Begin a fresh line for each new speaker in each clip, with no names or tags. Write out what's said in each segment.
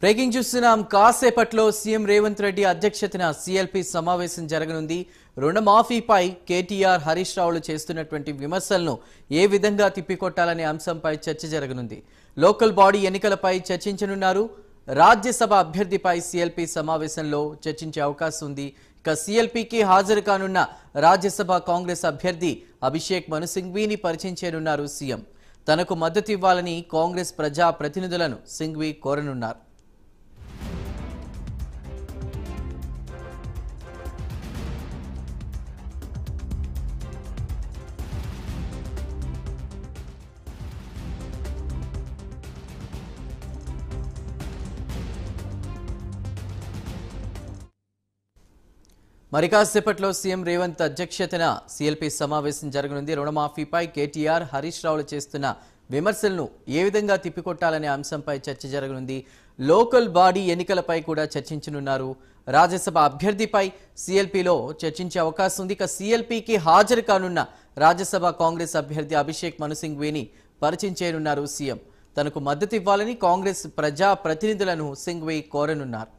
Breaking చూస్తున్నాం. కాసేపట్లో CM Revanth Reddy అధ్యక్షతన సీఎల్పీ సమావేశం జరగనుంది. రుణమాఫీపై కేటీఆర్, హరీష్ రావులు చేస్తున్నటువంటి విమర్శలను ఏ విధంగా తిప్పికొట్టాలనే అంశంపై చర్చ జరగనుంది. లోకల్ బాడీ ఎన్నికలపై చర్చించనున్నారు. రాజ్యసభ అభ్యర్థిపై సీఎల్పీ సమావేశంలో చర్చించే అవకాశం ఉంది. ఇక సీఎల్పీకి హాజరు కానున్న రాజ్యసభ కాంగ్రెస్ అభ్యర్థి అభిషేక్ మను సింఘ్వీని పరిచయం చేయనున్నారు సీఎం. తనకు మద్దతు ఇవ్వాలని కాంగ్రెస్ ప్రజా ప్రతినిధులను సింఘ్వీ కోరనున్నారు. మరి కాసేపట్లో సీఎం రేవంత్ అధ్యక్షతన సీఎల్పీ సమావేశం జరగనుంది. రుణమాఫీపై కేటీఆర్, హరీష్ రావులు చేస్తున్న విమర్శలను ఏ విధంగా తిప్పికొట్టాలనే అంశంపై చర్చ జరగనుంది. లోకల్ బాడీ ఎన్నికలపై కూడా చర్చించనున్నారు. రాజ్యసభ అభ్యర్థిపై సీఎల్పీలో చర్చించే అవకాశం ఉంది. ఇక సీఎల్పీకి హాజరు కానున్న రాజ్యసభ కాంగ్రెస్ అభ్యర్థి అభిషేక్ మను సింఘ్వీని పరిచయం చేయనున్నారు సీఎం. తనకు మద్దతు ఇవ్వాలని కాంగ్రెస్ ప్రజా ప్రతినిధులను సింఘ్వీ కోరనున్నారు.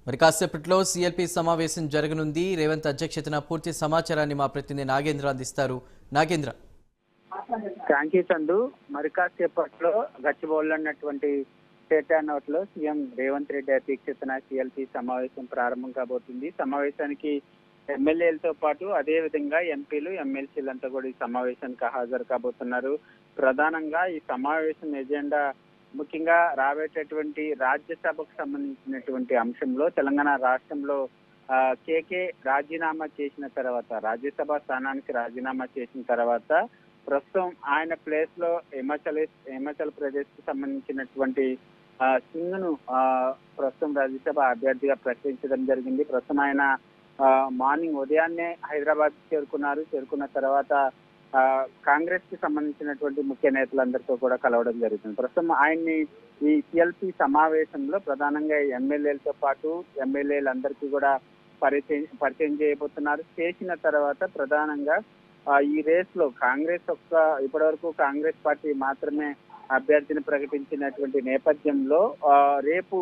మరి కాసేపట్లో సీఎల్పీ సమావేశం జరగనుంది. రేవంత్ అధ్యక్షతన పూర్తి సమాచారాన్ని మా ప్రతినిధి నాగేంద్ర అందిస్తారు. నాగేంద్ర.
Thank you Chandu. మరి కాసేపట్లో గచ్చిబౌల్లో ఉన్నటువంటి స్టేట్ నోట్ లో సీఎం రేవంత్ రెడ్డి అధ్యక్షతన సీఎల్పీ సమావేశం ప్రారంభం కాబోతుంది. సమావేశానికి ఎమ్మెల్యేలతో పాటు అదే విధంగా ఎంపీలు, ఎమ్మెల్సీలంతా కూడా ఈ సమావేశానికి హాజరు కాబోతున్నారు. ప్రధానంగా ఈ సమావేశం ఎజెండా ముఖ్యంగా రాబోయేటటువంటి రాజ్యసభకు సంబంధించినటువంటి అంశంలో తెలంగాణ రాష్ట్రంలో కేకే రాజీనామా చేసిన తర్వాత, రాజ్యసభ స్థానానికి రాజీనామా చేసిన తర్వాత ప్రస్తుతం ఆయన ప్లేస్ లో హిమాచల్ ప్రదేశ్ కు సంబంధించినటువంటి సింగ్ ను ప్రస్తుతం రాజ్యసభ అభ్యర్థిగా ప్రకటించడం జరిగింది. ప్రస్తుతం ఆయన మార్నింగ్ ఉదయాన్నే హైదరాబాద్ చేరుకున్న తర్వాత కాంగ్రెస్ కి సంబంధించినటువంటి ముఖ్య నేతలందరితో కూడా కలవడం జరుగుతుంది. ప్రస్తుతం ఆయన్ని ఈ సిఎల్పి సమావేశంలో ప్రధానంగా ఎమ్మెల్యేలతో పాటు ఎమ్మెల్యేలందరికీ కూడా పరిచయం చేయబోతున్నారు. చేసిన తర్వాత ప్రధానంగా ఈ రేస్ లో ఇప్పటి వరకు కాంగ్రెస్ పార్టీ మాత్రమే అభ్యర్థిని ప్రకటించినటువంటి నేపథ్యంలో రేపు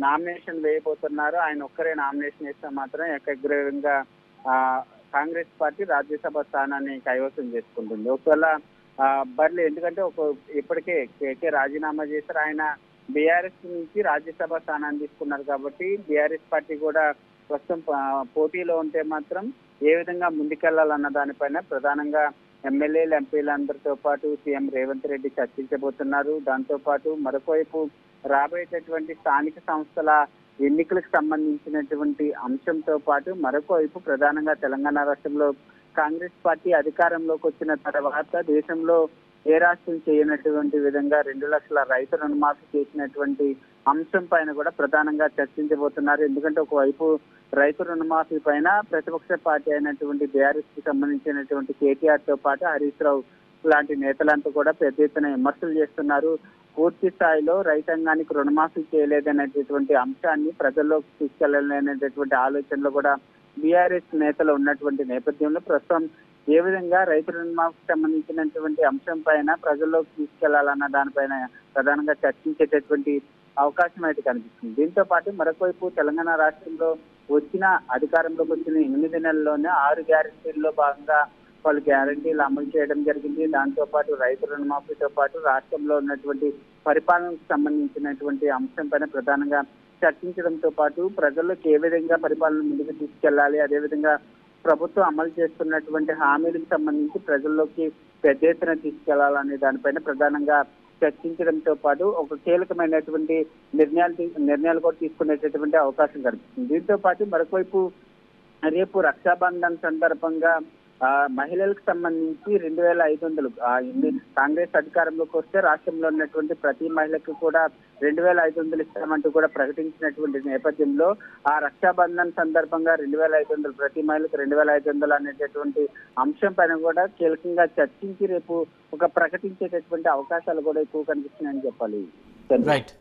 నామినేషన్ వేయబోతున్నారు. ఆయన ఒక్కరే నామినేషన్ వేస్తే మాత్రం ఏకగ్రీవంగా కాంగ్రెస్ పార్టీ రాజ్యసభ స్థానాన్ని కైవసం చేసుకుంటుంది. ఒకవేళ బర్లీ, ఎందుకంటే ఇప్పటికే కేకే రాజీనామా చేశారు. ఆయన బీఆర్ఎస్ నుంచి రాజ్యసభ స్థానాన్ని తీసుకున్నారు కాబట్టి బీఆర్ఎస్ పార్టీ కూడా ప్రస్తుతం పోటీలో ఉంటే మాత్రం ఏ విధంగా ముందుకెళ్లాలన్న దానిపైన ప్రధానంగా ఎమ్మెల్యేలు, ఎంపీలందరితో పాటు సీఎం రేవంత్ రెడ్డి చర్చించబోతున్నారు. దాంతో పాటు మరొకవైపు రాబోయేటటువంటి స్థానిక సంస్థల ఎన్నికలకు సంబంధించినటువంటి అంశంతో పాటు మరొక వైపు ప్రధానంగా తెలంగాణ రాష్ట్రంలో కాంగ్రెస్ పార్టీ అధికారంలోకి వచ్చిన తర్వాత దేశంలో ఏ రాష్ట్రం చేయనటువంటి విధంగా 2 లక్షల రైతు రుణమాఫీ చేసినటువంటి అంశం పైన కూడా ప్రధానంగా చర్చించబోతున్నారు. ఎందుకంటే ఒకవైపు రైతు రుణమాఫీ పైన ప్రతిపక్ష పార్టీ అయినటువంటి బీఆర్ఎస్ కి సంబంధించినటువంటి కేటీఆర్ తో పాటు హరీష్ రావు లాంటి నేతలంతా కూడా పెద్ద ఎత్తున విమర్శలు చేస్తున్నారు. పూర్తి స్థాయిలో రైతాంగానికి రుణమాఫీ చేయలేదనేటటువంటి అంశాన్ని ప్రజల్లోకి తీసుకెళ్లాలనేటటువంటి ఆలోచనలో కూడా బీఆర్ఎస్ నేతలు ఉన్నటువంటి నేపథ్యంలో ప్రస్తుతం ఏ విధంగా రైతు రుణమాఫీకి సంబంధించినటువంటి అంశం పైన ప్రజల్లోకి తీసుకెళ్లాలన్న దానిపైన ప్రధానంగా చర్చించేటటువంటి అవకాశం అయితే కనిపిస్తుంది. దీంతో పాటు మరొకవైపు తెలంగాణ రాష్ట్రంలో అధికారంలోకి వచ్చిన 8 నెలల్లోనే 6 గ్యారెంటీల్లో భాగంగా పలు గ్యారంటీలు అమలు చేయడం జరిగింది. దాంతో పాటు రైతు రుణమాఫీతో పాటు రాష్ట్రంలో ఉన్నటువంటి పరిపాలనకు సంబంధించినటువంటి అంశం పైన ప్రధానంగా చర్చించడంతో పాటు ప్రజల్లోకి ఏ విధంగా పరిపాలన ముందుకు తీసుకెళ్లాలి, అదేవిధంగా ప్రభుత్వం అమలు చేస్తున్నటువంటి హామీలకు సంబంధించి ప్రజల్లోకి పెద్ద ఎత్తున తీసుకెళ్లాలనే దానిపైన ప్రధానంగా చర్చించడంతో పాటు ఒక కీలకమైనటువంటి నిర్ణయాలు కూడా తీసుకునేటటువంటి అవకాశం కనిపిస్తుంది. దీంతో పాటు మరొకవైపు రేపు రక్షాబంధన్ సందర్భంగా మహిళలకు సంబంధించి 2,500 కాంగ్రెస్ అధికారంలోకి వస్తే రాష్ట్రంలో ఉన్నటువంటి ప్రతి మహిళకు కూడా 2,500 ఇస్తామంటూ కూడా ప్రకటించినటువంటి నేపథ్యంలో ఆ రక్షాబంధన్ సందర్భంగా 2,500 ప్రతి మహిళకు 2,500 అనేటటువంటి అంశం పైన కూడా కీలకంగా చర్చించి రేపు ప్రకటించేటటువంటి అవకాశాలు కూడా ఎక్కువ కనిపిస్తున్నాయని చెప్పాలి.
రైట్.